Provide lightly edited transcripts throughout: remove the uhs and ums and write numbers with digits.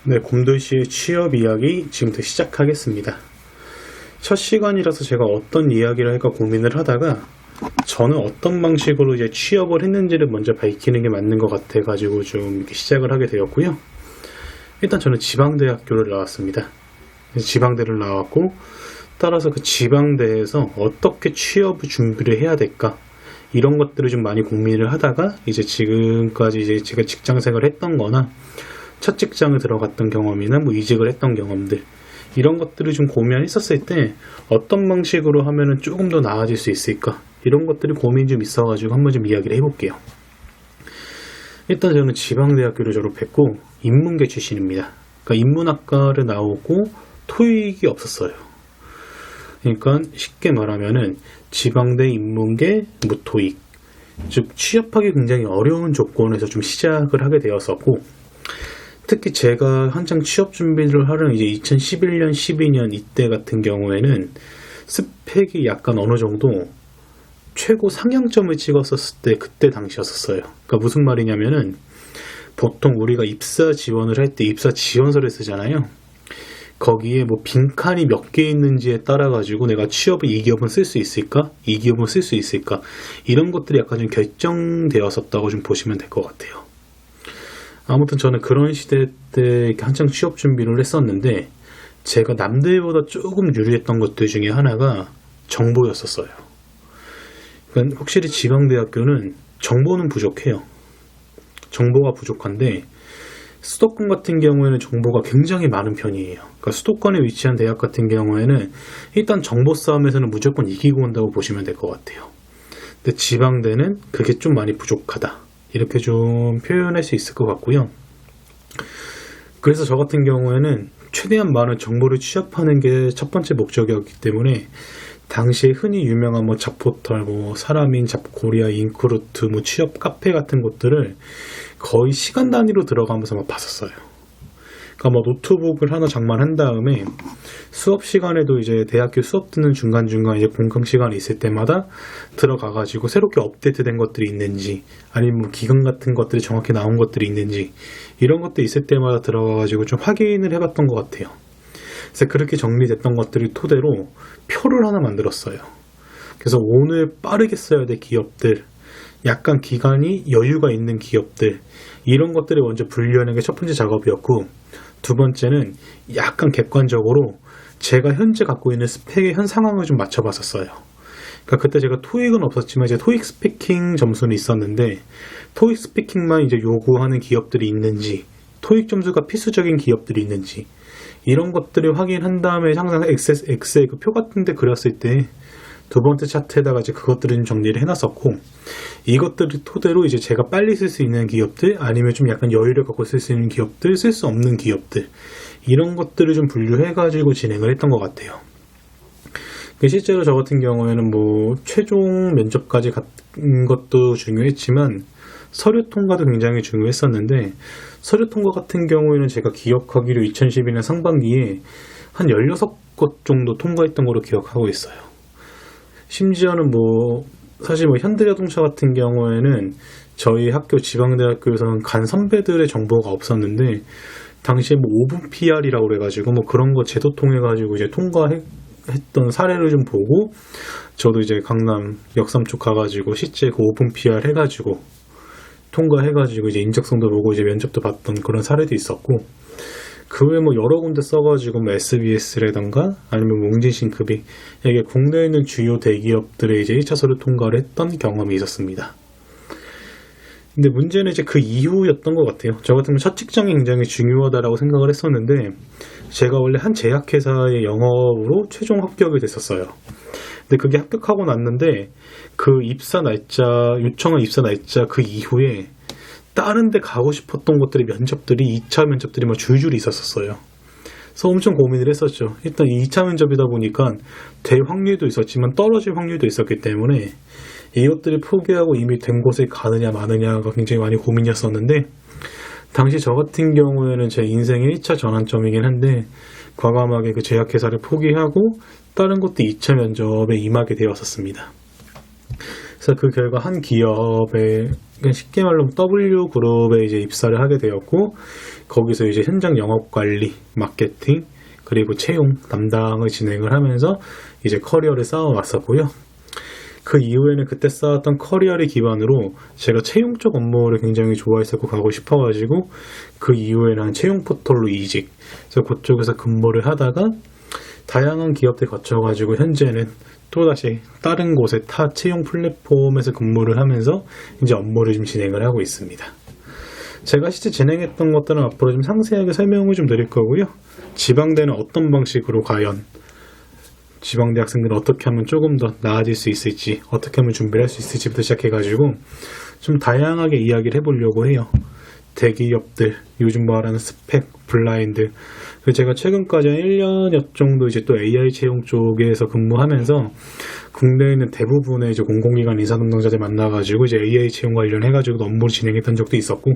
네, 곰돌씨의 취업 이야기 지금부터 시작하겠습니다. 첫 시간이라서 제가 어떤 이야기를 할까 고민을 하다가 저는 어떤 방식으로 이제 취업을 했는지를 먼저 밝히는 게 맞는 것 같아가지고 좀 이렇게 시작을 하게 되었고요. 일단 저는 지방대학교를 나왔습니다. 지방대를 나왔고 따라서 그 지방대에서 어떻게 취업 준비를 해야 될까 이런 것들을 좀 많이 고민을 하다가 이제 지금까지 이제 제가 직장 생활을 했던 거나 첫 직장을 들어갔던 경험이나 뭐 이직을 했던 경험들 이런 것들을 좀 고민했었을 때 어떤 방식으로 하면은 조금 더 나아질 수 있을까 이런 것들이 고민이 좀 있어가지고 한번 좀 이야기를 해볼게요. 일단 저는 지방대학교를 졸업했고 인문계 출신입니다. 그러니까 인문학과를 나오고 토익이 없었어요. 그러니까 쉽게 말하면은 지방대 인문계 무토익, 즉 취업하기 굉장히 어려운 조건에서 좀 시작을 하게 되었었고, 특히 제가 한창 취업 준비를 하는 이제 2011년, 12년 이때 같은 경우에는 스펙이 약간 어느 정도 최고 상향점을 찍었었을 때 그때 당시였었어요. 그러니까 무슨 말이냐면은 보통 우리가 입사 지원을 할 때 입사 지원서를 쓰잖아요. 거기에 뭐 빈칸이 몇 개 있는지에 따라 가지고 내가 취업을 이 기업은 쓸 수 있을까? 이 기업은 쓸 수 있을까? 이런 것들이 약간 좀 결정되었었다고 좀 보시면 될 것 같아요. 아무튼 저는 그런 시대 때 한창 취업 준비를 했었는데 제가 남들보다 조금 유리했던 것들 중에 하나가 정보였었어요. 그러니까 확실히 지방대학교는 정보는 부족해요. 정보가 부족한데 수도권 같은 경우에는 정보가 굉장히 많은 편이에요. 그러니까 수도권에 위치한 대학 같은 경우에는 일단 정보 싸움에서는 무조건 이기고 온다고 보시면 될 것 같아요. 근데 지방대는 그게 좀 많이 부족하다. 이렇게 좀 표현할 수 있을 것 같고요. 그래서 저 같은 경우에는 최대한 많은 정보를 취합하는 게 첫 번째 목적이었기 때문에 당시에 흔히 유명한 뭐 잡포털, 뭐 사람인, 잡코리아, 인크루트, 뭐 취업 카페 같은 곳들을 거의 시간 단위로 들어가면서 막 봤었어요. 그러니까 뭐 노트북을 하나 장만한 다음에 수업 시간에도 이제 대학교 수업 듣는 중간중간 이제 공강 시간이 있을 때마다 들어가가지고 새롭게 업데이트된 것들이 있는지 아니면 뭐 기간 같은 것들이 정확히 나온 것들이 있는지 이런 것도 있을 때마다 들어가가지고 좀 확인을 해봤던 것 같아요. 그래서 그렇게 정리됐던 것들을 토대로 표를 하나 만들었어요. 그래서 오늘 빠르게 써야 될 기업들, 약간 기간이 여유가 있는 기업들 이런 것들을 먼저 분류하는 게 첫 번째 작업이었고, 두 번째는 약간 객관적으로 제가 현재 갖고 있는 스펙의 현 상황을 좀 맞춰봤었어요. 그러니까 그때 제가 토익은 없었지만 이제 토익 스피킹 점수는 있었는데 토익 스피킹만 이제 요구하는 기업들이 있는지, 토익 점수가 필수적인 기업들이 있는지 이런 것들을 확인한 다음에 항상 엑셀 그 표 같은 데 그렸을 때 두 번째 차트에다가 이제 그것들은 정리를 해놨었고, 이것들을 토대로 이제 제가 빨리 쓸 수 있는 기업들 아니면 좀 약간 여유를 갖고 쓸 수 있는 기업들, 쓸 수 없는 기업들 이런 것들을 좀 분류해가지고 진행을 했던 것 같아요. 실제로 저 같은 경우에는 뭐 최종 면접까지 간 것도 중요했지만 서류 통과도 굉장히 중요했었는데, 서류 통과 같은 경우에는 제가 기억하기로 2012년 상반기에 한 16곳 정도 통과했던 걸로 기억하고 있어요. 심지어는 뭐 사실 뭐 현대자동차 같은 경우에는 저희 학교 지방대학교에서는 간 선배들의 정보가 없었는데 당시에 뭐 5분 PR이라고 그래가지고 뭐 그런 거 제도 통해 가지고 이제 통과했던 사례를 좀 보고 저도 이제 강남 역삼 쪽 가가지고 실제 그 5분 PR 해가지고 통과해가지고 이제 인적성도 보고 이제 면접도 봤던 그런 사례도 있었고, 그 외에 뭐 여러 군데 써가지고 뭐 SBS라던가 아니면 몽진싱크비 이게 국내에 있는 주요 대기업들의 이제 1차 서류 통과를 했던 경험이 있었습니다. 근데 문제는 이제 그 이후였던 것 같아요. 저 같으면 첫 직장이 굉장히 중요하다라고 생각을 했었는데 제가 원래 한 제약회사의 영업으로 최종 합격이 됐었어요. 근데 그게 합격하고 났는데 그 입사 날짜, 요청한 입사 날짜 그 이후에 다른 데 가고 싶었던 것들이 면접들이 2차 면접들이 막 줄줄이 있었어요. 그래서 엄청 고민을 했었죠. 일단 2차 면접이다 보니까 될 확률도 있었지만 떨어질 확률도 있었기 때문에 이것들을 포기하고 이미 된 곳에 가느냐 마느냐가 굉장히 많이 고민이었었는데, 당시 저 같은 경우에는 제 인생의 1차 전환점이긴 한데 과감하게 그 제약회사를 포기하고 다른 것도 2차 면접에 임하게 되었었습니다. 그래서 그 결과 한 기업에 그러니까 쉽게 말로 W 그룹에 이제 입사를 하게 되었고, 거기서 이제 현장 영업 관리, 마케팅, 그리고 채용 담당을 진행을 하면서 이제 커리어를 쌓아왔었고요. 그 이후에는 그때 쌓았던 커리어를 기반으로 제가 채용 쪽 업무를 굉장히 좋아했었고 가고 싶어가지고 그 이후에는 한 채용 포털로 이직. 그래서 그쪽에서 근무를 하다가 다양한 기업들 거쳐가지고 현재는 또다시 다른 곳의 타 채용 플랫폼에서 근무를 하면서 이제 업무를 좀 진행을 하고 있습니다. 제가 실제 진행했던 것들은 앞으로 좀 상세하게 설명을 좀 드릴 거고요. 지방대는 어떤 방식으로 과연 지방대 학생들은 어떻게 하면 조금 더 나아질 수 있을지, 어떻게 하면 준비를 할 수 있을지부터 시작해가지고 좀 다양하게 이야기를 해보려고 해요. 대기업들, 요즘 말하는 스펙, 블라인드. 그리고 제가 최근까지 한 1년여 정도 이제 또 AI 채용 쪽에서 근무하면서 국내에 있는 대부분의 이제 공공기관 인사담당자들 만나가지고 이제 AI 채용 관련해가지고 업무를 진행했던 적도 있었고,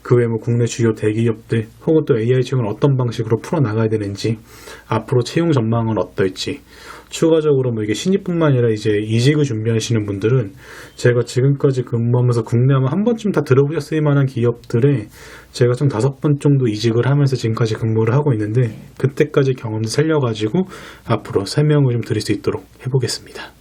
그 외에 뭐 국내 주요 대기업들 혹은 또 AI 채용을 어떤 방식으로 풀어나가야 되는지, 앞으로 채용 전망은 어떨지, 추가적으로 뭐 이게 신입뿐만 아니라 이제 이직을 준비하시는 분들은 제가 지금까지 근무하면서 국내 아마 한 번쯤 다 들어보셨을 만한 기업들에 제가 좀 5번 정도 이직을 하면서 지금까지 근무를 하고 있는데, 그때까지 경험도 살려가지고 앞으로 설명을 좀 드릴 수 있도록 해보겠습니다.